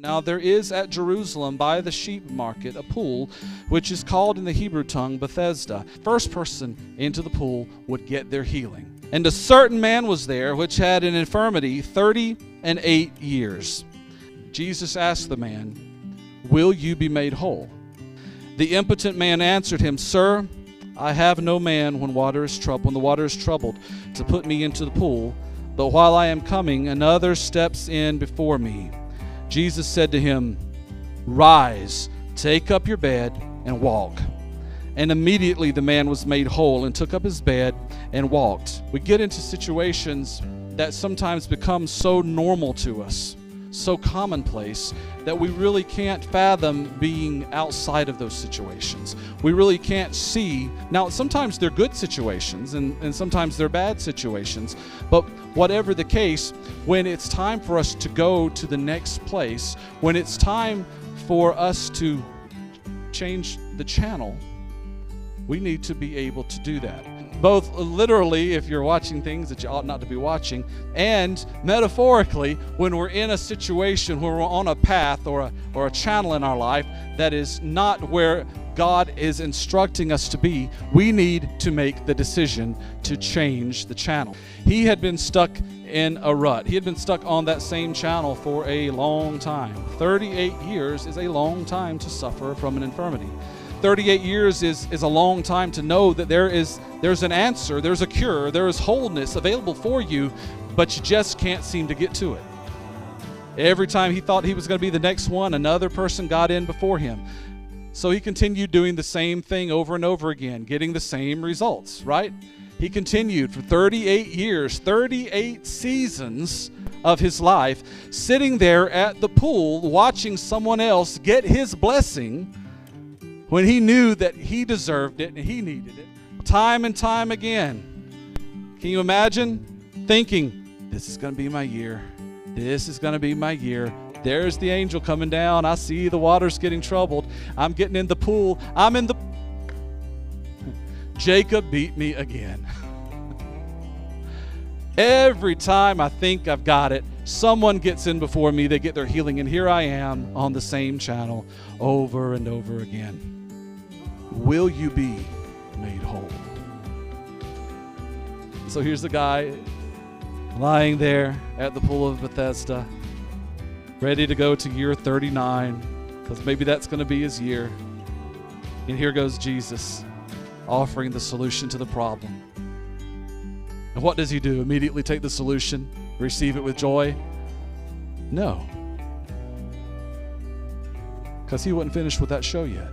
Now there is at Jerusalem by the sheep market a pool, which is called in the Hebrew tongue Bethesda. First person into the pool would get their healing. And a certain man was there, which had an infirmity 38 years. Jesus asked the man, "Will you be made whole?" The impotent man answered him, "Sir, I have no man when the water is troubled to put me into the pool, but while I am coming, another steps in before me." Jesus said to him, "Rise, take up your bed, and walk." And immediately the man was made whole and took up his bed and walked. We get into situations that sometimes become so normal to us, so commonplace, that we really can't fathom being outside of those situations. We really can't see. Now, sometimes they're good situations and sometimes they're bad situations, but whatever the case, when it's time for us to go to the next place, when it's time for us to change the channel, we need to be able to do that. Both literally, if you're watching things that you ought not to be watching, and metaphorically, when we're in a situation where we're on a path or a channel in our life that is not where God is instructing us to be, we need to make the decision to change the channel. He had been stuck in a rut. He had been stuck on that same channel for a long time. 38 years is a long time to suffer from an infirmity. 38 years is a long time to know that there's an answer, there's a cure, there is wholeness available for you, but you just can't seem to get to it. Every time he thought he was going to be the next one, another person got in before him. So he continued doing the same thing over and over again, getting the same results, right? He continued for 38 years, 38 seasons of his life, sitting there at the pool watching someone else get his blessing when he knew that he deserved it and he needed it, time and time again. Can you imagine thinking, this is going to be my year. This is going to be my year. There's the angel coming down. I see the water's getting troubled. I'm getting in the pool. Jacob beat me again. Every time I think I've got it, someone gets in before me, they get their healing, and here I am on the same channel over and over again. Will you be made whole? So here's the guy lying there at the pool of Bethesda, ready to go to year 39, because maybe that's going to be his year. And here goes Jesus offering the solution to the problem. And what does he do? Immediately take the solution, receive it with joy? No. Because he wasn't finished with that show yet.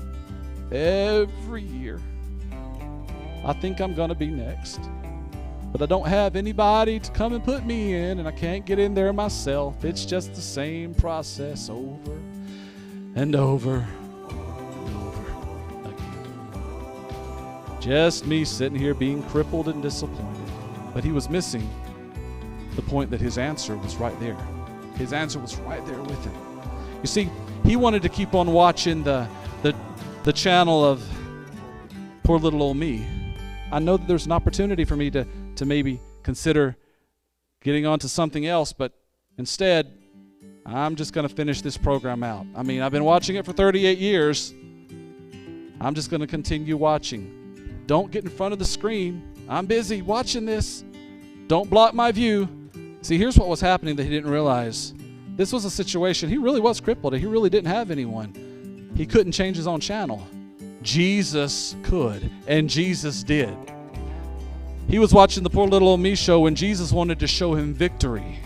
Every year, I think I'm going to be next. But I don't have anybody to come and put me in, and I can't get in there myself. It's just the same process over and over and over again. Just me sitting here being crippled and disappointed. But he was missing the point that his answer was right there. His answer was right there with him. You see, he wanted to keep on watching the channel of poor little old me. I know that there's an opportunity for me to maybe consider getting on to something else, but instead, I'm just going to finish this program out. I mean, I've been watching it for 38 years. I'm just going to continue watching. Don't get in front of the screen. I'm busy watching this. Don't block my view. See, here's what was happening that he didn't realize. This was a situation. He really was crippled. He really didn't have anyone. He couldn't change his own channel. Jesus could, and Jesus did. He was watching the poor little old me show when Jesus wanted to show him victory.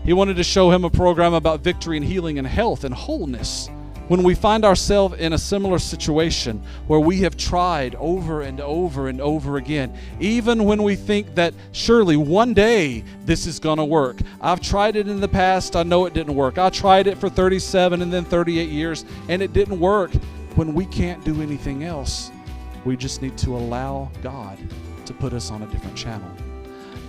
He wanted to show him a program about victory and healing and health and wholeness. When we find ourselves in a similar situation where we have tried over and over and over again, even when we think that surely one day this is going to work. I've tried it in the past. I know it didn't work. I tried it for 37 and then 38 years, and it didn't work. When we can't do anything else, we just need to allow God to put us on a different channel.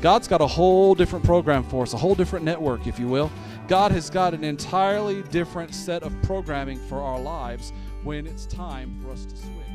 God's got a whole different program for us, a whole different network, if you will. God has got an entirely different set of programming for our lives when it's time for us to switch.